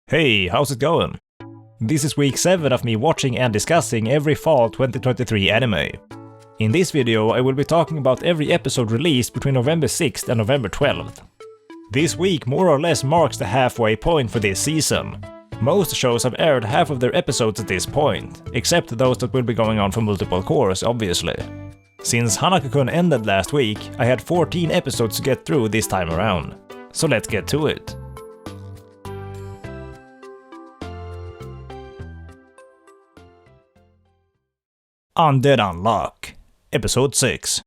Hey, how's it going? This is week 7 of me watching and discussing every fall 2023 anime. In this video I will be talking about every episode released between November 6th and November 12th. This week more or less marks the halfway point for this season. Most shows have aired half of their episodes at this point, except those that will be going on for multiple cours, obviously. Since Hanako-kun ended last week, I had 14 episodes to get through this time around. So let's get to it. Undead Unluck Episode 6.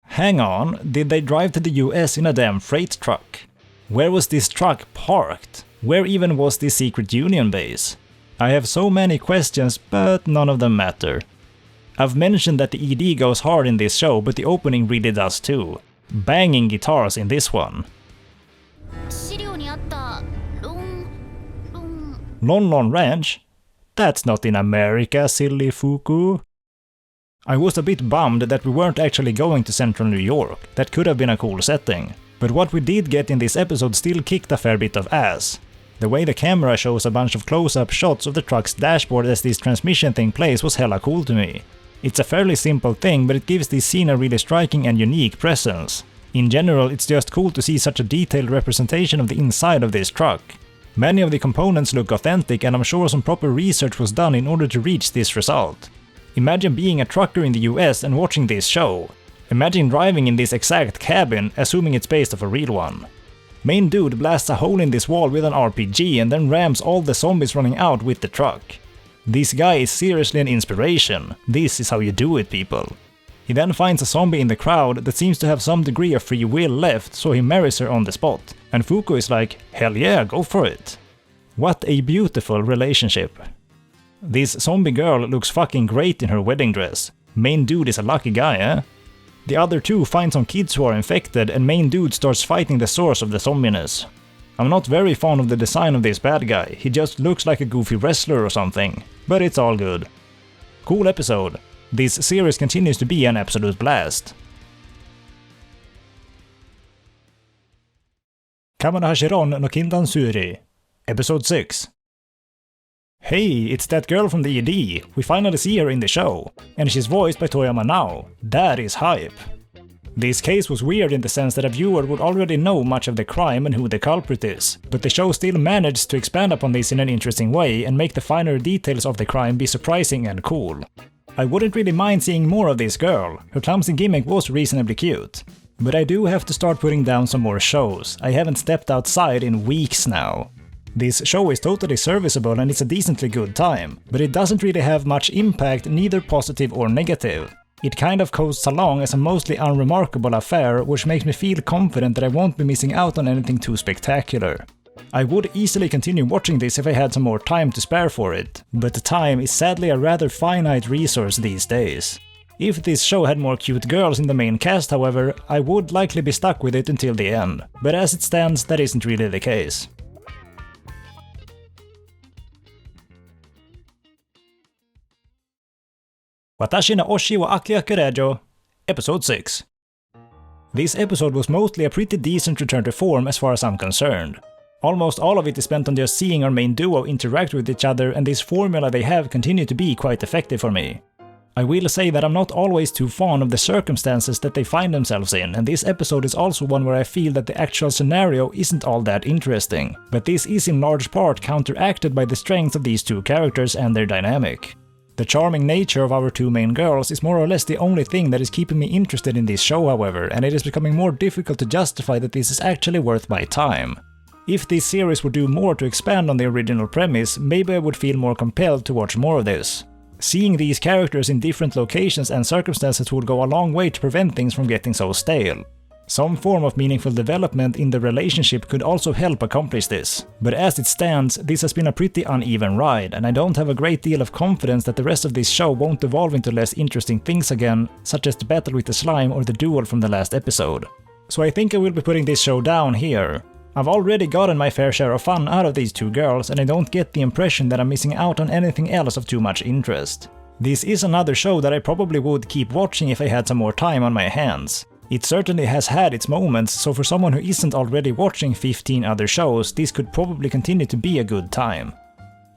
Hang on, did they drive to the US in a damn freight truck? Where was this truck parked? Where even was this secret union base? I have so many questions, but none of them matter. I've mentioned that the ED goes hard in this show, but the opening really does too. Banging guitars in this one. Lon Ranch? That's not in America, silly Fuku. I was a bit bummed that we weren't actually going to central New York. That could have been a cool setting. But what we did get in this episode still kicked a fair bit of ass. The way the camera shows a bunch of close-up shots of the truck's dashboard as this transmission thing plays was hella cool to me. It's a fairly simple thing, but it gives this scene a really striking and unique presence. In general, it's just cool to see such a detailed representation of the inside of this truck. Many of the components look authentic, and I'm sure some proper research was done in order to reach this result. Imagine being a trucker in the US and watching this show. Imagine driving in this exact cabin, assuming it's based off a real one. Main dude blasts a hole in this wall with an RPG and then rams all the zombies running out with the truck. This guy is seriously an inspiration. This is how you do it, people. He then finds a zombie in the crowd that seems to have some degree of free will left, so he marries her on the spot. And Fuku is like, hell yeah, go for it. What a beautiful relationship. This zombie girl looks fucking great in her wedding dress. Main dude is a lucky guy, eh? The other two find some kids who are infected and main dude starts fighting the source of the zombiness. I'm not very fond of the design of this bad guy, he just looks like a goofy wrestler or something. But it's all good. Cool episode. This series continues to be an absolute blast. Kamonohashi no Kindan Suiri Episode 6. Hey, it's that girl from the ED, we finally see her in the show, and she's voiced by Toyama now. That is hype. This case was weird in the sense that a viewer would already know much of the crime and who the culprit is, but the show still managed to expand upon this in an interesting way and make the finer details of the crime be surprising and cool. I wouldn't really mind seeing more of this girl, her clumsy gimmick was reasonably cute. But I do have to start putting down some more shows, I haven't stepped outside in weeks now. This show is totally serviceable and it's a decently good time, but it doesn't really have much impact, neither positive or negative. It kind of coasts along as a mostly unremarkable affair, which makes me feel confident that I won't be missing out on anything too spectacular. I would easily continue watching this if I had some more time to spare for it, but the time is sadly a rather finite resource these days. If this show had more cute girls in the main cast, however, I would likely be stuck with it until the end, but as it stands, that isn't really the case. Watashi no Oshi wa Akuyaku Reijou Episode 6. This episode was mostly a pretty decent return to form as far as I'm concerned. Almost all of it is spent on just seeing our main duo interact with each other, and this formula they have continued to be quite effective for me. I will say that I'm not always too fond of the circumstances that they find themselves in, and this episode is also one where I feel that the actual scenario isn't all that interesting, but this is in large part counteracted by the strength of these two characters and their dynamic. The charming nature of our two main girls is more or less the only thing that is keeping me interested in this show, however, and it is becoming more difficult to justify that this is actually worth my time. If this series would do more to expand on the original premise, maybe I would feel more compelled to watch more of this. Seeing these characters in different locations and circumstances would go a long way to prevent things from getting so stale. Some form of meaningful development in the relationship could also help accomplish this, but as it stands, this has been a pretty uneven ride, and I don't have a great deal of confidence that the rest of this show won't evolve into less interesting things again, such as the battle with the slime or the duel from the last episode. So I think I will be putting this show down here. I've already gotten my fair share of fun out of these two girls, and I don't get the impression that I'm missing out on anything else of too much interest. This is another show that I probably would keep watching if I had some more time on my hands. It certainly has had its moments, so for someone who isn't already watching 15 other shows, this could probably continue to be a good time.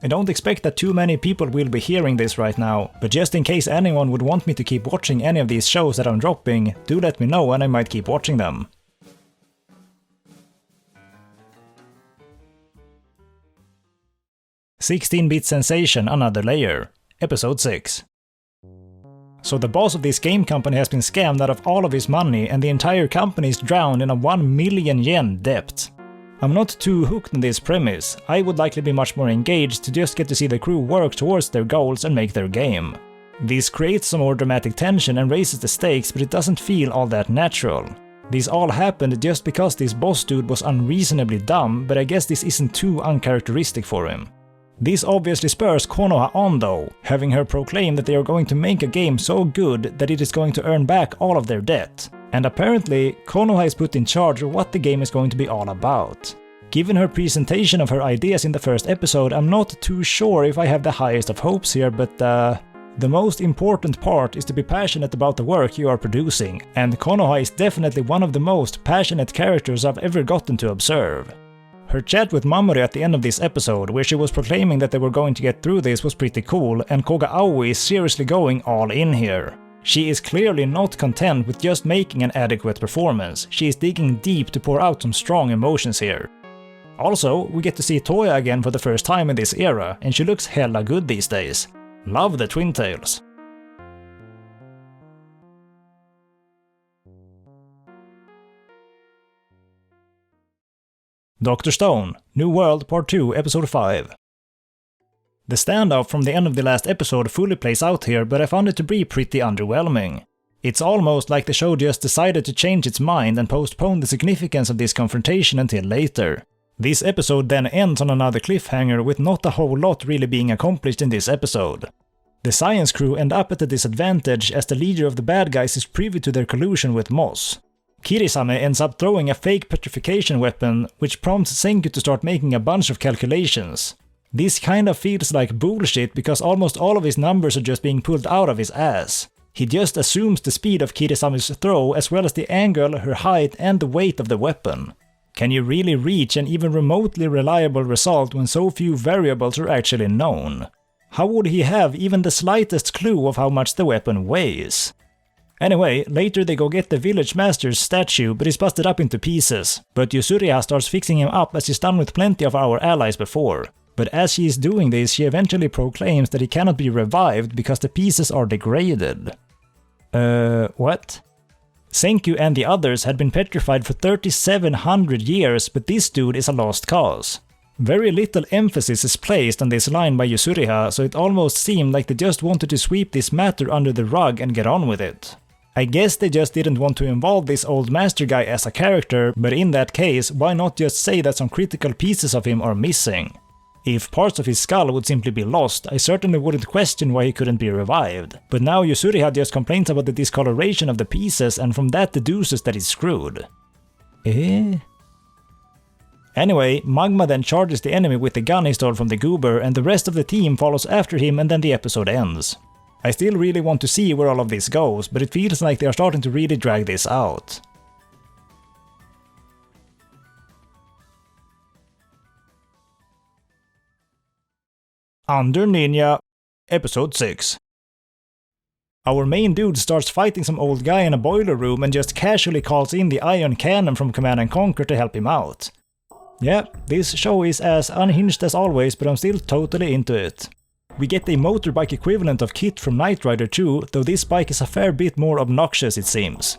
I don't expect that too many people will be hearing this right now, but just in case anyone would want me to keep watching any of these shows that I'm dropping, do let me know and I might keep watching them. "16-Bit Sensation Another Layer", Episode 6. So the boss of this game company has been scammed out of all of his money and the entire company is drowned in a 1 million yen debt. I'm not too hooked on this premise. I would likely be much more engaged to just get to see the crew work towards their goals and make their game. This creates some more dramatic tension and raises the stakes, but it doesn't feel all that natural. This all happened just because this boss dude was unreasonably dumb, but I guess this isn't too uncharacteristic for him. This obviously spurs Konoha on though, having her proclaim that they are going to make a game so good that it is going to earn back all of their debt. And apparently, Konoha is put in charge of what the game is going to be all about. Given her presentation of her ideas in the first episode, I'm not too sure if I have the highest of hopes here, but the most important part is to be passionate about the work you are producing, and Konoha is definitely one of the most passionate characters I've ever gotten to observe. Her chat with Mamoru at the end of this episode, where she was proclaiming that they were going to get through this, was pretty cool, and Koga Aoi is seriously going all in here. She is clearly not content with just making an adequate performance, she is digging deep to pour out some strong emotions here. Also, we get to see Toya again for the first time in this era, and she looks hella good these days. Love the twin tails. Dr. Stone, New World Part 2, Episode 5. The standoff from the end of the last episode fully plays out here, but I found it to be pretty underwhelming. It's almost like the show just decided to change its mind and postpone the significance of this confrontation until later. This episode then ends on another cliffhanger with not a whole lot really being accomplished in this episode. The science crew end up at a disadvantage as the leader of the bad guys is privy to their collusion with Moss. Kirisame ends up throwing a fake petrification weapon, which prompts Senku to start making a bunch of calculations. This kind of feels like bullshit because almost all of his numbers are just being pulled out of his ass. He just assumes the speed of Kirisame's throw as well as the angle, her height, and the weight of the weapon. Can you really reach an even remotely reliable result when so few variables are actually known? How would he have even the slightest clue of how much the weapon weighs? Anyway, later they go get the village master's statue, but he's busted up into pieces. But Kusuriya starts fixing him up as he's done with plenty of our allies before. But as she is doing this, she eventually proclaims that he cannot be revived because the pieces are degraded. What? Senku and the others had been petrified for 3,700 years, but this dude is a lost cause. Very little emphasis is placed on this line by Kusuriya, so it almost seemed like they just wanted to sweep this matter under the rug and get on with it. I guess they just didn't want to involve this old master guy as a character, but in that case, why not just say that some critical pieces of him are missing? If parts of his skull would simply be lost, I certainly wouldn't question why he couldn't be revived. But now Kusuriya just complains about the discoloration of the pieces and from that deduces that he's screwed. Anyway, Magma then charges the enemy with the gun he stole from the goober and the rest of the team follows after him and then the episode ends. I still really want to see where all of this goes, but it feels like they are starting to really drag this out. Under Ninja, Episode 6. Our main dude starts fighting some old guy in a boiler room and just casually calls in the Iron Cannon from Command & Conquer to help him out. Yeah, this show is as unhinged as always, but I'm still totally into it. We get a motorbike equivalent of Kit from Knight Rider 2, though this bike is a fair bit more obnoxious it seems.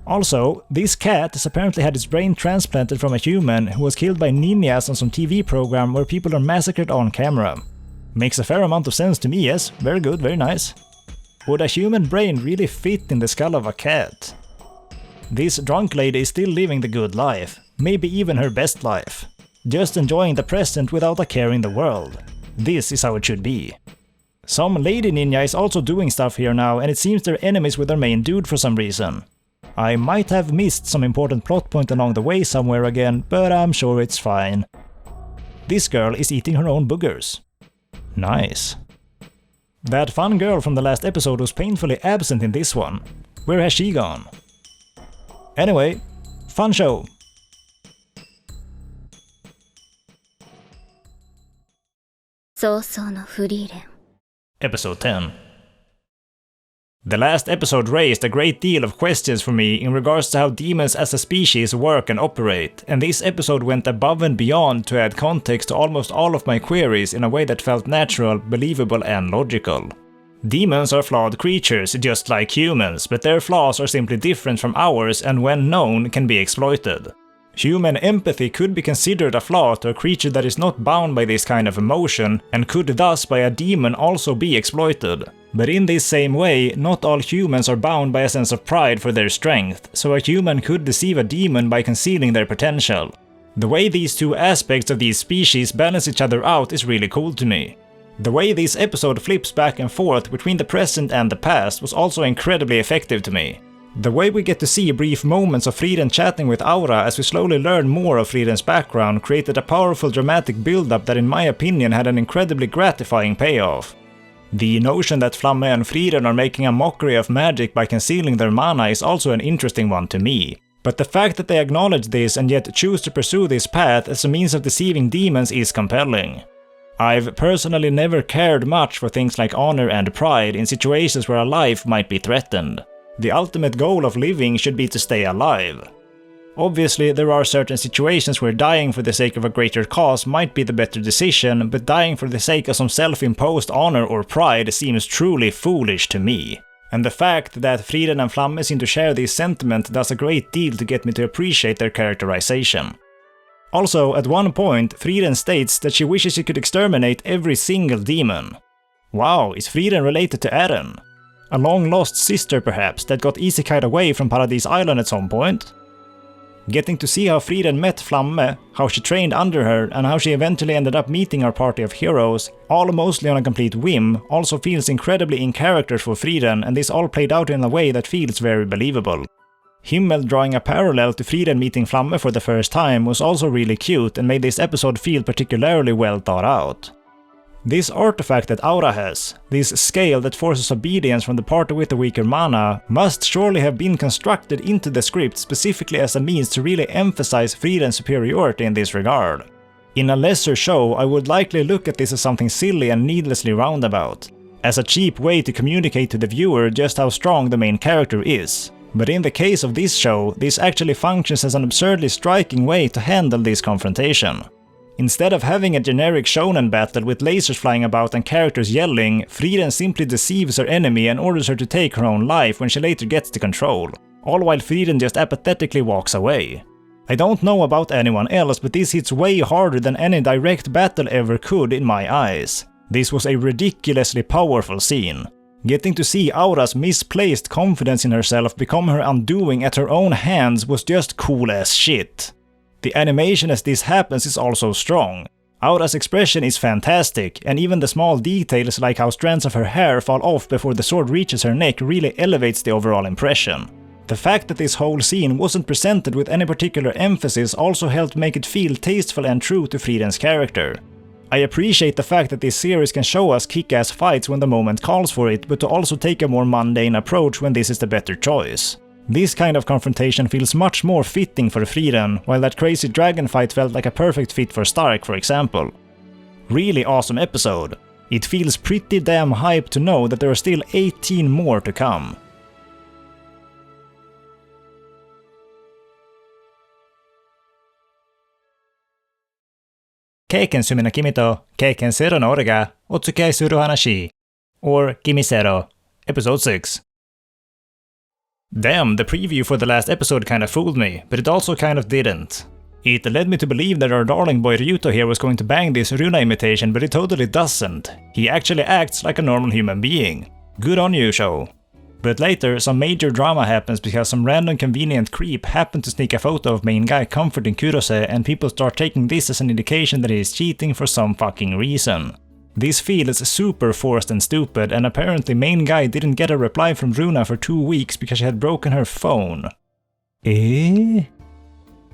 Also, this cat has apparently had its brain transplanted from a human who was killed by ninjas on some TV program where people are massacred on camera. Makes a fair amount of sense to me, yes, very good, very nice. Would a human brain really fit in the skull of a cat? This drunk lady is still living the good life, maybe even her best life. Just enjoying the present without a care in the world. This is how it should be. Some lady ninja is also doing stuff here now and it seems they're enemies with their main dude for some reason. I might have missed some important plot point along the way somewhere again, but I'm sure it's fine. This girl is eating her own boogers. Nice. That fun girl from the last episode was painfully absent in this one. Where has she gone? Anyway, fun show! Sousou no Frieren. Episode 10. The last episode raised a great deal of questions for me in regards to how demons as a species work and operate, and this episode went above and beyond to add context to almost all of my queries in a way that felt natural, believable and logical. Demons are flawed creatures just like humans, but their flaws are simply different from ours and when known can be exploited. Human empathy could be considered a flaw to a creature that is not bound by this kind of emotion, and could thus by a demon also be exploited. But in this same way, not all humans are bound by a sense of pride for their strength, so a human could deceive a demon by concealing their potential. The way these two aspects of these species balance each other out is really cool to me. The way this episode flips back and forth between the present and the past was also incredibly effective to me. The way we get to see brief moments of Frieren chatting with Aura as we slowly learn more of Frieren's background created a powerful dramatic build-up that in my opinion had an incredibly gratifying payoff. The notion that Flamme and Frieren are making a mockery of magic by concealing their mana is also an interesting one to me. But the fact that they acknowledge this and yet choose to pursue this path as a means of deceiving demons is compelling. I've personally never cared much for things like honor and pride in situations where a life might be threatened. The ultimate goal of living should be to stay alive. Obviously, there are certain situations where dying for the sake of a greater cause might be the better decision, but dying for the sake of some self-imposed honor or pride seems truly foolish to me. And the fact that Frieren and Flamme seem to share this sentiment does a great deal to get me to appreciate their characterization. Also, at one point, Frieren states that she wishes she could exterminate every single demon. Wow, is Frieren related to Eren? A long-lost sister perhaps, that got isekai'd away from Paradise Island at some point? Getting to see how Frieren met Flamme, how she trained under her, and how she eventually ended up meeting our party of heroes, all mostly on a complete whim, also feels incredibly in character for Frieren, and this all played out in a way that feels very believable. Himmel drawing a parallel to Frieren meeting Flamme for the first time was also really cute and made this episode feel particularly well thought out. This artifact that Aura has, this scale that forces obedience from the party with the weaker mana, must surely have been constructed into the script specifically as a means to really emphasize Frieren's superiority in this regard. In a lesser show, I would likely look at this as something silly and needlessly roundabout, as a cheap way to communicate to the viewer just how strong the main character is. But in the case of this show, this actually functions as an absurdly striking way to handle this confrontation. Instead of having a generic shonen battle with lasers flying about and characters yelling, Frieren simply deceives her enemy and orders her to take her own life when she later gets the control, all while Frieren just apathetically walks away. I don't know about anyone else, but this hits way harder than any direct battle ever could in my eyes. This was a ridiculously powerful scene. Getting to see Aura's misplaced confidence in herself become her undoing at her own hands was just cool as shit. The animation as this happens is also strong. Aura's expression is fantastic, and even the small details like how strands of her hair fall off before the sword reaches her neck really elevates the overall impression. The fact that this whole scene wasn't presented with any particular emphasis also helped make it feel tasteful and true to Frieren's character. I appreciate the fact that this series can show us kick-ass fights when the moment calls for it, but to also take a more mundane approach when this is the better choice. This kind of confrontation feels much more fitting for Frieren, while that crazy dragon fight felt like a perfect fit for Stark, for example. Really awesome episode. It feels pretty damn hype to know that there are still 18 more to come. Keikensumi no kimi to Keikensero no ore ga otsukai suru hanashi, or Kimizero, episode 6. Damn, the preview for the last episode kinda fooled me, but it also kind of didn't. It led me to believe that our darling boy Ryuto here was going to bang this Runa imitation, but he totally doesn't. He actually acts like a normal human being. Good on you, show. But later, some major drama happens because some random convenient creep happened to sneak a photo of main guy comforting Kurose, and people start taking this as an indication that he is cheating for some fucking reason. This feels super forced and stupid, and apparently main guy didn't get a reply from Runa for 2 weeks because she had broken her phone. Eh?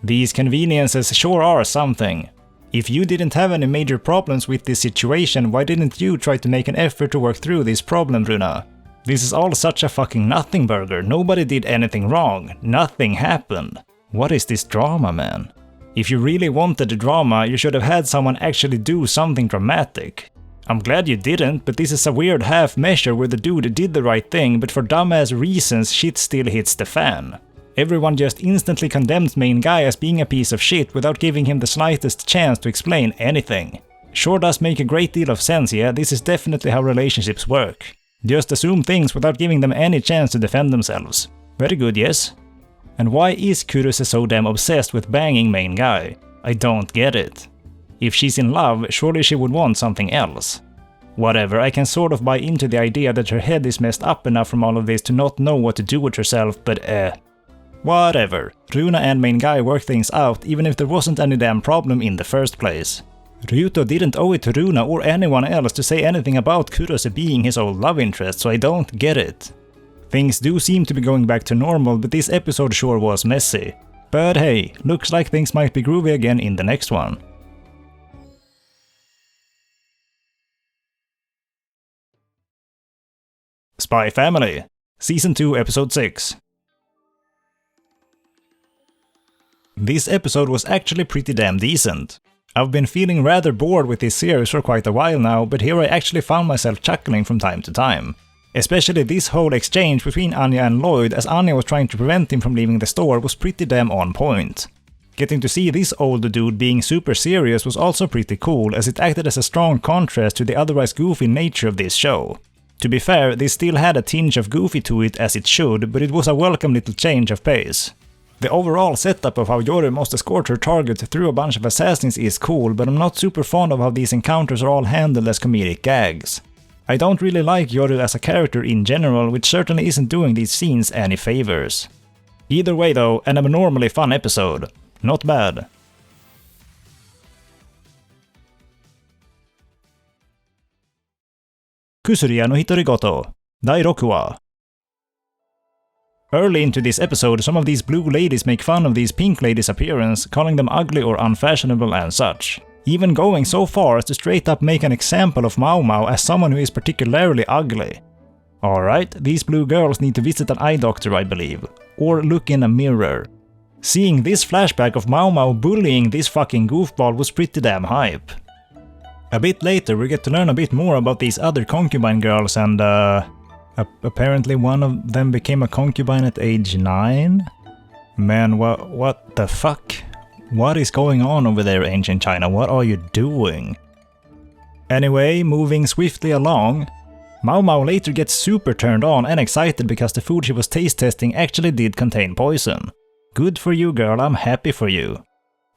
These conveniences sure are something. If you didn't have any major problems with this situation, why didn't you try to make an effort to work through this problem, Runa? This is all such a fucking nothing burger, nobody did anything wrong, nothing happened. What is this drama, man? If you really wanted the drama, you should have had someone actually do something dramatic. I'm glad you didn't, but this is a weird half measure where the dude did the right thing, but for dumbass reasons shit still hits the fan. Everyone just instantly condemns main guy as being a piece of shit without giving him the slightest chance to explain anything. Sure does make a great deal of sense, yeah, this is definitely how relationships work. Just assume things without giving them any chance to defend themselves. Very good, yes? And why is Kurose so damn obsessed with banging main guy? I don't get it. If she's in love, surely she would want something else. Whatever, I can sort of buy into the idea that her head is messed up enough from all of this to not know what to do with herself, but whatever. Runa and main guy work things out even if there wasn't any damn problem in the first place. Ryuto didn't owe it to Runa or anyone else to say anything about Kurose being his old love interest, so I don't get it. Things do seem to be going back to normal, but this episode sure was messy. But hey, looks like things might be groovy again in the next one. Spy Family, Season 2, Episode 6. This episode was actually pretty damn decent. I've been feeling rather bored with this series for quite a while now, but here I actually found myself chuckling from time to time. Especially this whole exchange between Anya and Lloyd as Anya was trying to prevent him from leaving the store was pretty damn on point. Getting to see this older dude being super serious was also pretty cool, as it acted as a strong contrast to the otherwise goofy nature of this show. To be fair, this still had a tinge of goofy to it as it should, but it was a welcome little change of pace. The overall setup of how Yoru must escort her target through a bunch of assassins is cool, but I'm not super fond of how these encounters are all handled as comedic gags. I don't really like Yoru as a character in general, which certainly isn't doing these scenes any favors. Either way though, an abnormally fun episode. Not bad. Kusuriya no Hitorigoto, Dai 6 wa. Early into this episode, some of these blue ladies make fun of these pink ladies' appearance, calling them ugly or unfashionable and such. Even going so far as to straight up make an example of Mao Mao as someone who is particularly ugly. Alright, these blue girls need to visit an eye doctor, I believe. Or look in a mirror. Seeing this flashback of Mao Mao bullying this fucking goofball was pretty damn hype. A bit later we get to learn a bit more about these other concubine girls and apparently one of them became a concubine at age 9? Man, what the fuck? What is going on over there, ancient China? What are you doing? Anyway, moving swiftly along, Mao Mao later gets super turned on and excited because the food she was taste testing actually did contain poison. Good for you, girl, I'm happy for you.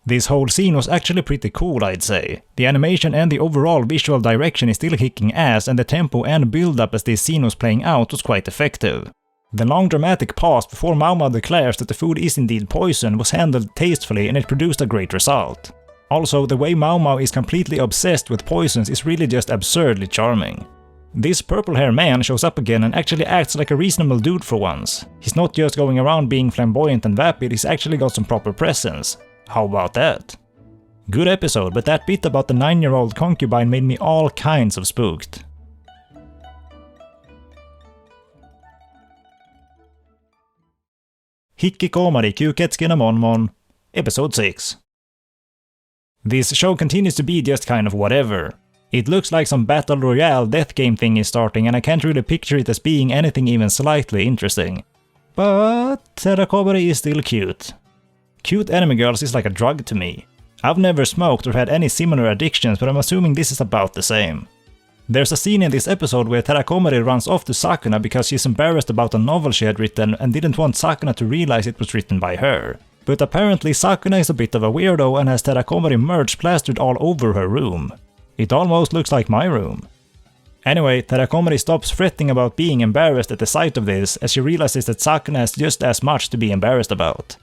This whole scene was actually pretty cool, I'd say. The animation and the overall visual direction is still kicking ass, and the tempo and build-up as this scene was playing out was quite effective. The long dramatic pause before Mao Mao declares that the food is indeed poison was handled tastefully, and it produced a great result. Also, the way Mao Mao is completely obsessed with poisons is really just absurdly charming. This purple-haired man shows up again and actually acts like a reasonable dude for once. He's not just going around being flamboyant and vapid, he's actually got some proper presence. How about that? Good episode, but that bit about the 9-year-old concubine made me all kinds of spooked. Hikikomari Kyuuketsuki no Monmon, Episode 6. This show continues to be just kind of whatever. It looks like some battle royale death game thing is starting, and I can't really picture it as being anything even slightly interesting. But Terakomari is still cute. Cute anime girls is like a drug to me. I've never smoked or had any similar addictions, but I'm assuming this is about the same. There's a scene in this episode where Terakomari runs off to Sakuna because she's embarrassed about a novel she had written and didn't want Sakuna to realize it was written by her. But apparently Sakuna is a bit of a weirdo and has Terakomari merch plastered all over her room. It almost looks like my room. Anyway, Terakomari stops fretting about being embarrassed at the sight of this, as she realizes that Sakuna has just as much to be embarrassed about.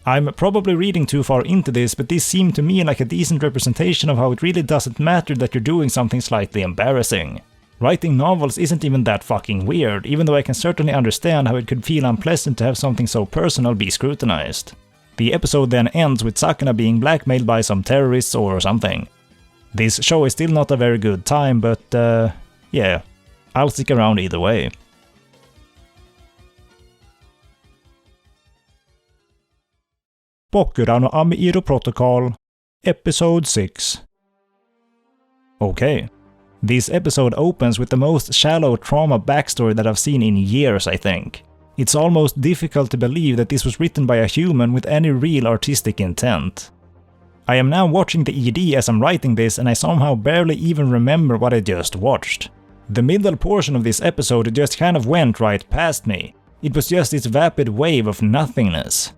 I'm probably reading too far into this, but this seemed to me like a decent representation of how it really doesn't matter that you're doing something slightly embarrassing. Writing novels isn't even that fucking weird, even though I can certainly understand how it could feel unpleasant to have something so personal be scrutinized. The episode then ends with Sakuna being blackmailed by some terrorists or something. This show is still not a very good time, but yeah, I'll stick around either way. Bokura no Ameiro Protocol, Episode 6. Okay. This episode opens with the most shallow trauma backstory that I've seen in years, I think. It's almost difficult to believe that this was written by a human with any real artistic intent. I am now watching the ED as I'm writing this, and I somehow barely even remember what I just watched. The middle portion of this episode just kind of went right past me. It was just this vapid wave of nothingness.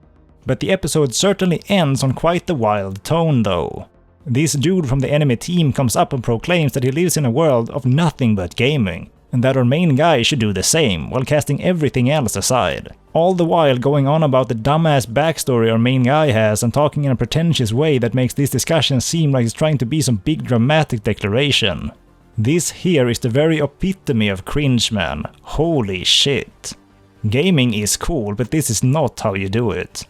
But the episode certainly ends on quite the wild tone though. This dude from the enemy team comes up and proclaims that he lives in a world of nothing but gaming, and that our main guy should do the same, while casting everything else aside. All the while going on about the dumbass backstory our main guy has and talking in a pretentious way that makes this discussion seem like it's trying to be some big dramatic declaration. This here is the very epitome of cringe, man. Holy shit. Gaming is cool, but this is not how you do it.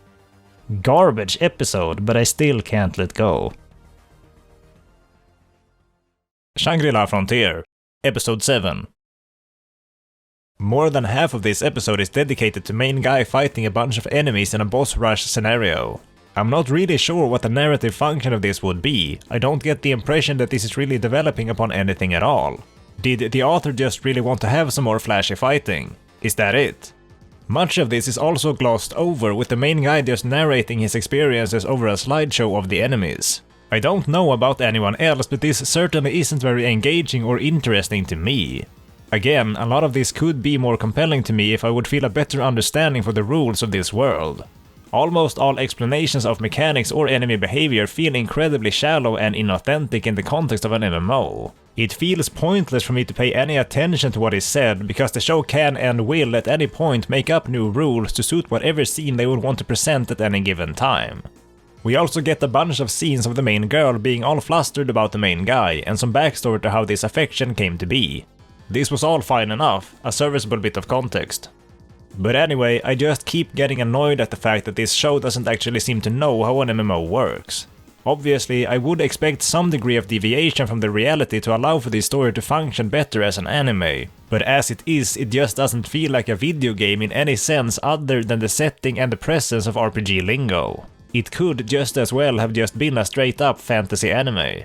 Garbage episode, but I still can't let go. Shangri-La Frontier, Episode 7. More than half of this episode is dedicated to main guy fighting a bunch of enemies in a boss rush scenario. I'm not really sure what the narrative function of this would be. I don't get the impression that this is really developing upon anything at all. Did the author just really want to have some more flashy fighting? Is that it? Much of this is also glossed over, with the main guy just narrating his experiences over a slideshow of the enemies. I don't know about anyone else, but this certainly isn't very engaging or interesting to me. Again, a lot of this could be more compelling to me if I would feel a better understanding for the rules of this world. Almost all explanations of mechanics or enemy behavior feel incredibly shallow and inauthentic in the context of an MMO. It feels pointless for me to pay any attention to what is said, because the show can and will at any point make up new rules to suit whatever scene they would want to present at any given time. We also get a bunch of scenes of the main girl being all flustered about the main guy, and some backstory to how this affection came to be. This was all fine enough, a serviceable bit of context. But anyway, I just keep getting annoyed at the fact that this show doesn't actually seem to know how an MMO works. Obviously, I would expect some degree of deviation from the reality to allow for this story to function better as an anime, but as it is, it just doesn't feel like a video game in any sense other than the setting and the presence of RPG lingo. It could just as well have just been a straight-up fantasy anime.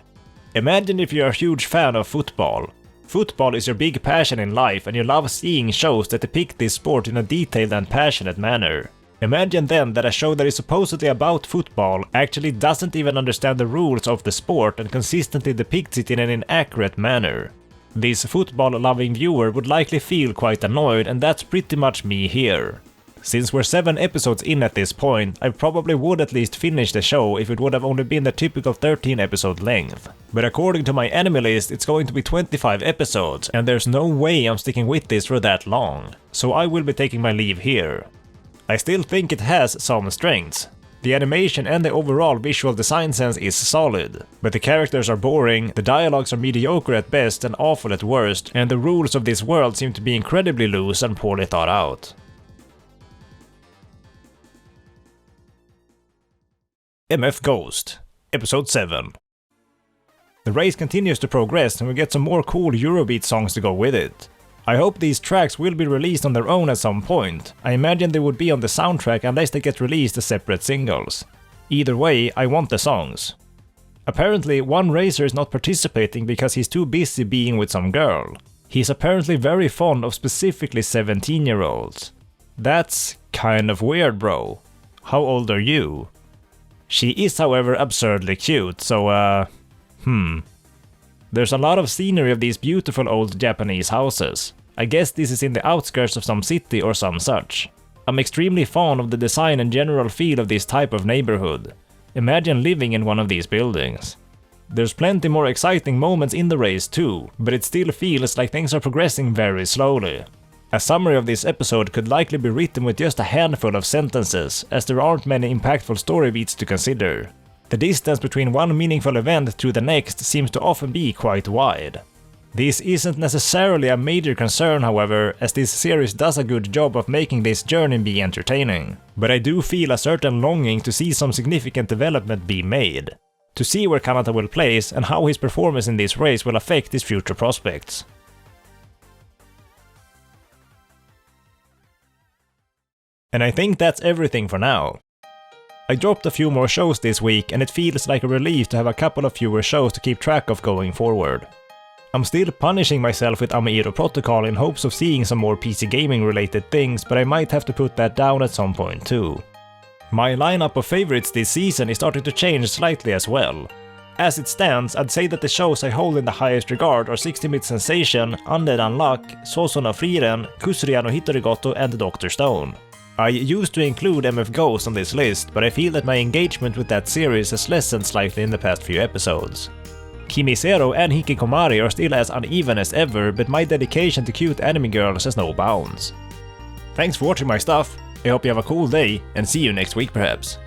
Imagine if you're a huge fan of football. Football is your big passion in life, and you love seeing shows that depict this sport in a detailed and passionate manner. Imagine then that a show that is supposedly about football actually doesn't even understand the rules of the sport and consistently depicts it in an inaccurate manner. This football-loving viewer would likely feel quite annoyed, and that's pretty much me here. Since we're 7 episodes in at this point, I probably would at least finish the show if it would have only been the typical 13 episode length. But according to my anime list, it's going to be 25 episodes, and there's no way I'm sticking with this for that long, so I will be taking my leave here. I still think it has some strengths. The animation and the overall visual design sense is solid, but the characters are boring, the dialogues are mediocre at best and awful at worst, and the rules of this world seem to be incredibly loose and poorly thought out. MF Ghost, Episode 7. The race continues to progress, and we get some more cool Eurobeat songs to go with it. I hope these tracks will be released on their own at some point. I imagine they would be on the soundtrack unless they get released as separate singles. Either way, I want the songs. Apparently, one racer is not participating because he's too busy being with some girl. He's apparently very fond of specifically 17-year-olds. That's kind of weird, bro. How old are you? She is, however, absurdly cute, so There's a lot of scenery of these beautiful old Japanese houses. I guess this is in the outskirts of some city or some such. I'm extremely fond of the design and general feel of this type of neighborhood. Imagine living in one of these buildings. There's plenty more exciting moments in the race too, but it still feels like things are progressing very slowly. A summary of this episode could likely be written with just a handful of sentences, as there aren't many impactful story beats to consider. The distance between one meaningful event to the next seems to often be quite wide. This isn't necessarily a major concern, however, as this series does a good job of making this journey be entertaining. But I do feel a certain longing to see some significant development be made. To see where Kanata will place and how his performance in this race will affect his future prospects. And I think that's everything for now. I dropped a few more shows this week and it feels like a relief to have a couple of fewer shows to keep track of going forward. I'm still punishing myself with Ameiro Protocol in hopes of seeing some more PC gaming related things, but I might have to put that down at some point too. My lineup of favorites this season is starting to change slightly as well. As it stands, I'd say that the shows I hold in the highest regard are 16-Bit Sensation, Undead Unluck, Sousou no Frieren, Kusuriya no Hitorigoto and Dr. Stone. I used to include MF Ghost on this list, but I feel that my engagement with that series has lessened slightly in the past few episodes. Kimizero and Hikikomari are still as uneven as ever, but my dedication to cute anime girls has no bounds. Thanks for watching my stuff, I hope you have a cool day, and see you next week perhaps.